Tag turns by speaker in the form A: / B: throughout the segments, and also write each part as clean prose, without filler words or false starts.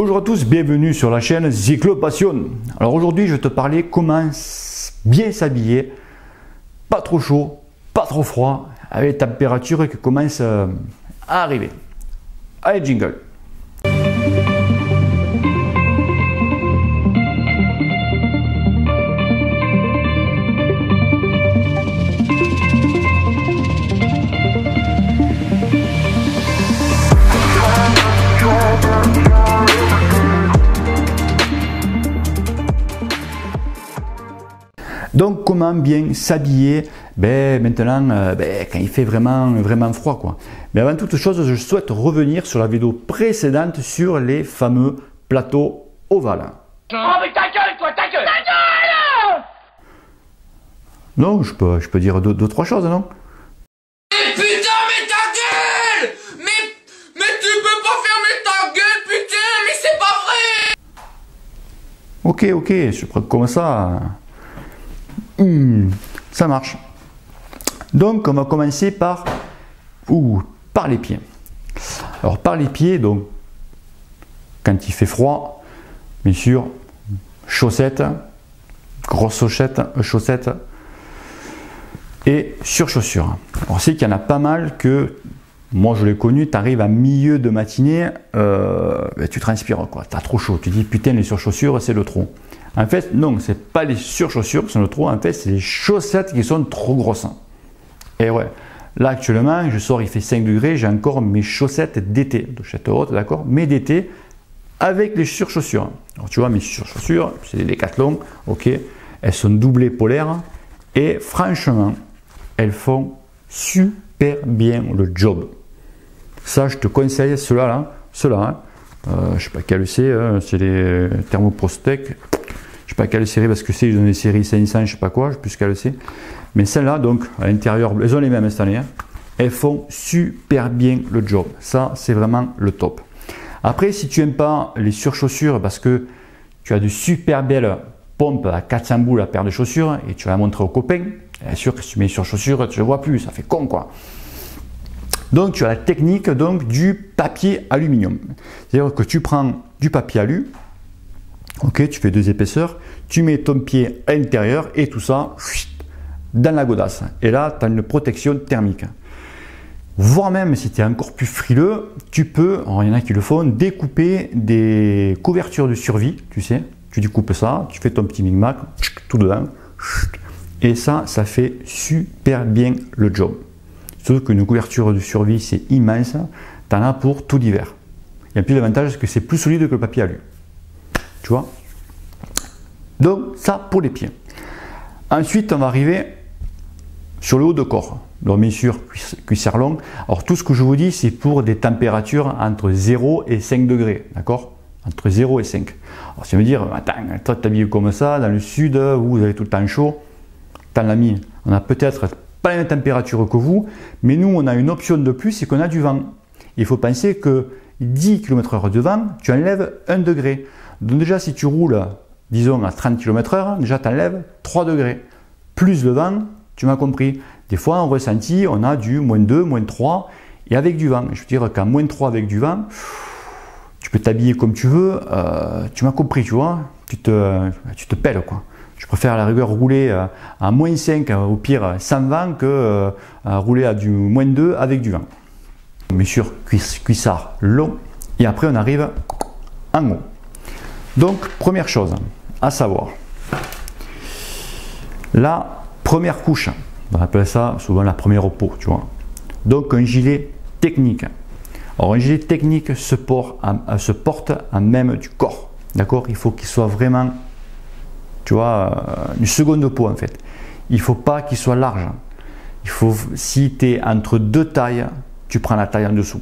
A: Bonjour à tous, bienvenue sur la chaîne Cyclo-Passion. Alors aujourd'hui je vais te parler comment bien s'habiller, pas trop chaud, pas trop froid, avec les températures qui commencent à arriver. Allez, jingle. Donc comment bien s'habiller maintenant quand il fait vraiment froid quoi. Mais avant toute chose, je souhaite revenir sur la vidéo précédente sur les fameux plateaux ovales.
B: Oh mais ta gueule toi, ta gueule! Ta gueule!
A: Non, je peux dire deux, trois choses, non?
B: Mais putain, mais ta gueule! Mais tu peux pas fermer ta gueule, putain, mais c'est pas vrai!
A: Ok, je prends comme ça. Ça marche. Donc on va commencer par les pieds. Alors par les pieds, donc quand il fait froid, bien sûr, chaussettes, grosses chaussettes et surchaussures. Alors c'est qu'il y en a pas mal que moi je l'ai connu, tu arrives à milieu de matinée, tu transpires quoi, tu as trop chaud, tu dis putain les surchaussures c'est le trop. En fait, non, ce n'est pas les surchaussures qui sont le trop, en fait, c'est les chaussettes qui sont trop grosses. Et ouais, là actuellement, je sors, il fait 5 degrés, j'ai encore mes chaussettes d'été, de chaussettes hautes, d'accord, mais d'été avec les surchaussures. Alors tu vois, mes surchaussures, c'est des Décathlon, ok, elles sont doublées polaires et franchement, elles font super bien le job. Ça, je te conseille ceux-là, je ne sais pas quel c'est, c'est les Thermoprostec. Je ne sais pas quelle série parce que c'est, ils ont des séries 500, je ne sais pas quoi, je ne sais plus quelle c'est. Mais celles-là, donc, à l'intérieur, elles ont les mêmes cette année. Hein. Elles font super bien le job. Ça, c'est vraiment le top. Après, si tu n'aimes pas les surchaussures parce que tu as de super belles pompes à 400 boules à paire de chaussures et tu vas la montrer aux copains, bien sûr que si tu mets les surchaussures, tu ne le vois plus, ça fait con quoi. Donc, tu as la technique donc, du papier aluminium. C'est-à-dire que tu prends du papier alu. Ok, tu fais 2 épaisseurs, tu mets ton pied à l'intérieur et tout ça dans la godasse. Et là, tu as une protection thermique. Voire même si tu es encore plus frileux, tu peux, il y en a qui le font, découper des couvertures de survie, tu sais. Tu découpes ça, tu fais ton petit micmac, tout dedans. Et ça fait super bien le job. Sauf qu'une couverture de survie, c'est immense. Tu en as pour tout l'hiver. Et puis l'avantage, c'est que c'est plus solide que le papier alu. Tu vois? Donc ça pour les pieds. Ensuite on va arriver sur le haut de corps. Donc bien sûr cuissard long. Alors tout ce que je vous dis c'est pour des températures entre 0 et 5 degrés. D'accord? Entre 0 et 5. Alors si on veut dire, attends, toi tu t'habilles comme ça, dans le sud, vous avez tout le temps chaud. T'en as mis. On a peut-être pas la même température que vous, mais nous on a une option de plus, c'est qu'on a du vent. Il faut penser que 10 km/h de vent, tu enlèves 1 degré. Donc déjà si tu roules, disons à 30 km/h, déjà tu enlèves 3 degrés. Plus le vent, tu m'as compris. Des fois en ressenti, on a du -2, -3 et avec du vent. Je veux dire qu'à -3 avec du vent, tu peux t'habiller comme tu veux, tu m'as compris, tu vois, tu te pèles quoi. Je préfère à la rigueur rouler à -5, au pire sans vent, que rouler à du -2 avec du vent. Bien sûr, cuissard long. Et après on arrive en haut. Donc, première chose à savoir, la première couche, on appelle ça souvent la première peau, tu vois. Donc, un gilet technique. Alors, un gilet technique se porte à même du corps, d'accord? Il faut qu'il soit vraiment, tu vois, une seconde peau en fait. Il ne faut pas qu'il soit large. Il faut, si tu es entre deux tailles, tu prends la taille en dessous,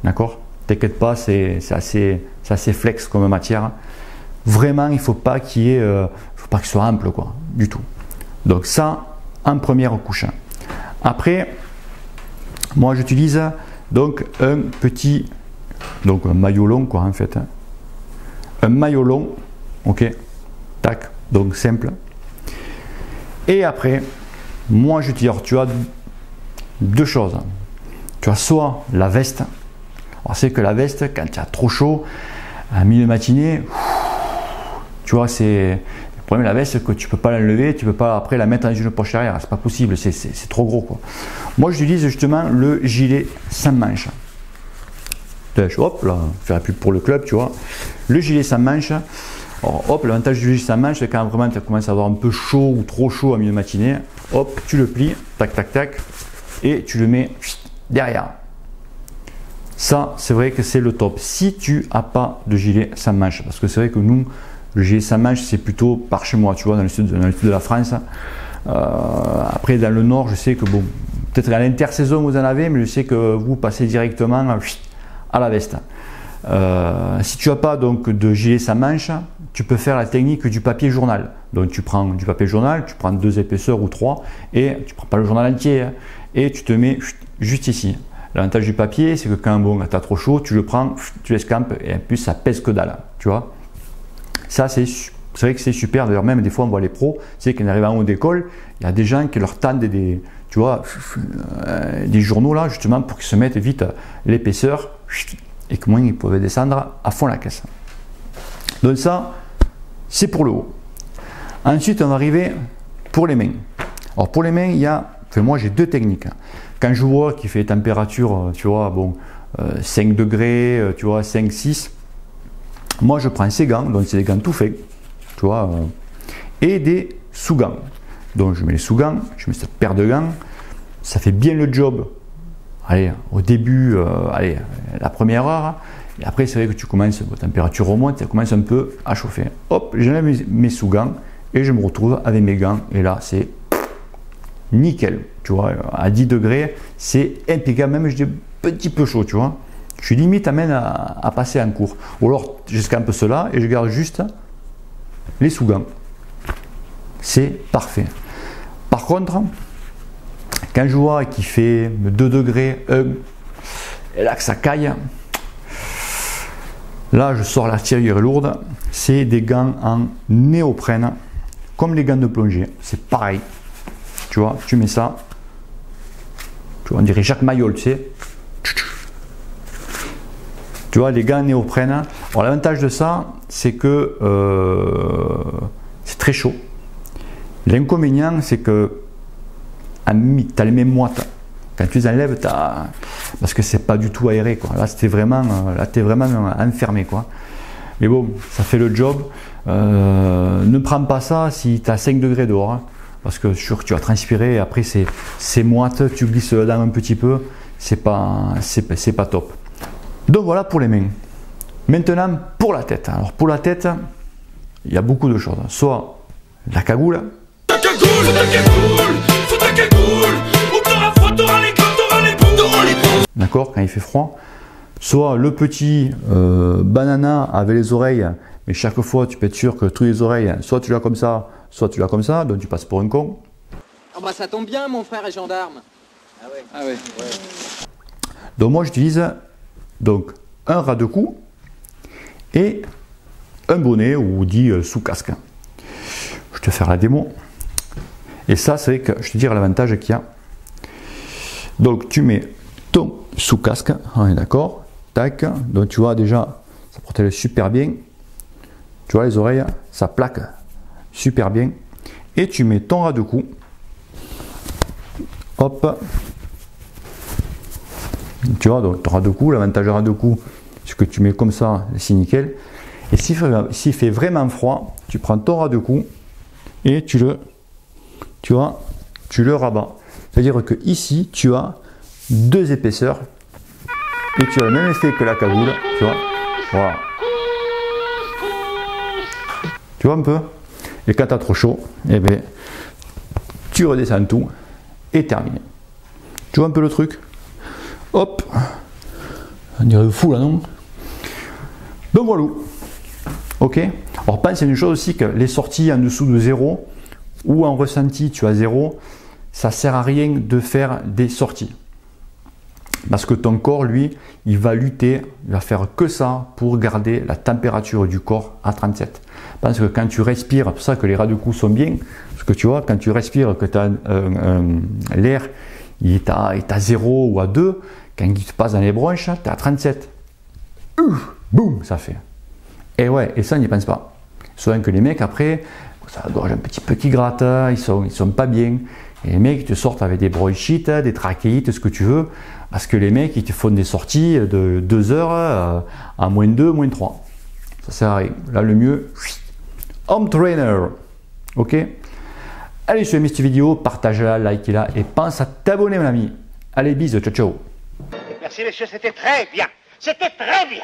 A: d'accord? T'inquiète pas, c'est assez flex comme matière. Vraiment, il ne faut pas qu'il soit ample, quoi, du tout. Donc ça, en première couche. Après, moi j'utilise donc un petit, donc un maillot long, quoi, en fait. Un maillot long, ok, tac, donc simple. Et après, moi j'utilise, tu as deux choses. Tu as soit la veste. Alors c'est que la veste, quand tu as trop chaud, À milieu de matinée, tu vois, c'est le problème de la veste, c'est que tu peux pas l'enlever, tu peux pas après la mettre dans une poche arrière, c'est pas possible, c'est trop gros quoi. Moi j'utilise justement le gilet sans manche. Hop là, je fais la pub pour le club, tu vois. Le gilet sans manche. Alors, hop, l'avantage du gilet sans manche, c'est quand vraiment tu commences à avoir un peu chaud ou trop chaud à milieu de matinée. Hop, tu le plies, tac tac tac, et tu le mets derrière. Ça, c'est vrai que c'est le top. Si tu n'as pas de gilet sans manche, parce que c'est vrai que nous, le gilet sans manche, c'est plutôt par chez moi, tu vois, dans le sud de la France. Après, dans le nord, je sais que bon, peut-être à l'intersaison vous en avez, mais je sais que vous passez directement à la veste. Si tu n'as pas donc de gilet sans manche, tu peux faire la technique du papier journal. Donc tu prends du papier journal, tu prends 2 épaisseurs ou 3 et tu ne prends pas le journal entier hein, et tu te mets juste ici. L'avantage du papier, c'est que quand bon, tu as trop chaud, tu le prends, tu l'escampes et en plus ça pèse que dalle. Tu vois. Ça c'est vrai que c'est super. D'ailleurs même des fois on voit les pros, c'est qu'en arrivant en haut d'école, il y a des gens qui leur tendent tu vois, des journaux là justement pour qu'ils se mettent vite l'épaisseur et que moins ils pouvaient descendre à fond la caisse. Donc ça, c'est pour le haut. Ensuite, on va arriver pour les mains. Alors pour les mains, il y a, enfin moi j'ai 2 techniques. Quand je vois qu'il fait température, tu vois, bon, 5 degrés, tu vois, 5, 6, moi je prends ces gants, donc c'est des gants tout faits, tu vois, et des sous-gants. Donc je mets les sous-gants, je mets cette paire de gants, ça fait bien le job. Allez, au début, allez, la première heure, et après c'est vrai que tu commences, la température remonte, ça commence un peu à chauffer. Hop, j'enlève mes sous-gants et je me retrouve avec mes gants et là c'est nickel, tu vois, à 10 degrés, c'est impeccable, même je dis un petit peu chaud, tu vois. Je suis limite amène à passer en cours. Ou alors j'escampe cela et je garde juste les sous-gants. C'est parfait. Par contre, quand je vois qu'il fait 2 degrés, et là que ça caille, là je sors l'artillerie lourde, c'est des gants en néoprène, comme les gants de plongée, c'est pareil. Tu vois, tu mets ça, tu vois, on dirait Jacques Mayol, tu sais. Tu vois, les gants en néoprène. Alors l'avantage de ça, c'est que c'est très chaud. L'inconvénient, c'est que tu as les mêmes moites. Quand tu les enlèves, parce que c'est pas du tout aéré, quoi. Là, tu es vraiment enfermé, quoi. Mais bon, ça fait le job. Ne prends pas ça si tu as 5 degrés dehors, hein, parce que sûr que tu vas transpirer. Et après, c'est moite, tu glisses dedans un petit peu, c'est pas top. Donc voilà pour les mains. Maintenant, pour la tête. Alors pour la tête, il y a beaucoup de choses. Soit la cagoule. D'accord, quand il fait froid. Soit le petit banana avec les oreilles, mais chaque fois tu peux être sûr que tous les oreilles, soit tu l'as comme ça, soit tu l'as comme ça, donc tu passes pour un con.
C: Ah bah ça tombe bien, mon frère est gendarme. Ah ouais. Ah ouais.
A: Donc moi j'utilise donc un ras de cou et un bonnet ou dit sous casque. Je vais te faire la démo. Et ça c'est que je te dis l'avantage qu'il y a. Donc tu mets ton sous casque, on est d'accord. Tac, donc tu vois déjà ça protège super bien. Tu vois les oreilles, ça plaque super bien. Et tu mets ton ras de cou. Hop. Tu vois, donc ton ras de cou, l'avantage du ras de cou, c'est que tu mets comme ça, c'est nickel. Et s'il fait vraiment froid, tu prends ton ras de cou et tu le rabats. C'est-à-dire que ici, tu as 2 épaisseurs et tu as le même effet que la cagoule, tu vois. Voilà. Tu vois un peu? Et quand tu as trop chaud, eh bien, tu redescends tout et terminé. Tu vois un peu le truc? Hop, on dirait fou là, non? Donc voilà. Ok. Alors pense à une chose aussi, que les sorties en dessous de 0 ou en ressenti tu as 0, ça sert à rien de faire des sorties. Parce que ton corps, lui, il va lutter, il va faire que ça pour garder la température du corps à 37. Parce que quand tu respires, c'est pour ça que les ras de cou sont bien, parce que tu vois, quand tu respires, que tu as l'air, il est à 0 ou à 2, quand il te passe dans les bronches, tu es à 37. Boum, ça fait. Et ouais, et ça, on n'y pense pas. Souvent que les mecs, après, ça a la gorge un petit peu qui gratte, ils sont pas bien. Et les mecs, ils te sortent avec des bronchites, des trachéites, ce que tu veux, parce que les mecs, ils te font des sorties de 2 heures à moins 2, moins 3. Ça sert à rien. Là, le mieux, home trainer. Ok? Allez, si tu as aimé cette vidéo, partage-la, like-la et pense à t'abonner, mon ami. Allez, bisous, ciao, ciao.
D: Merci, messieurs, c'était très bien. C'était très bien.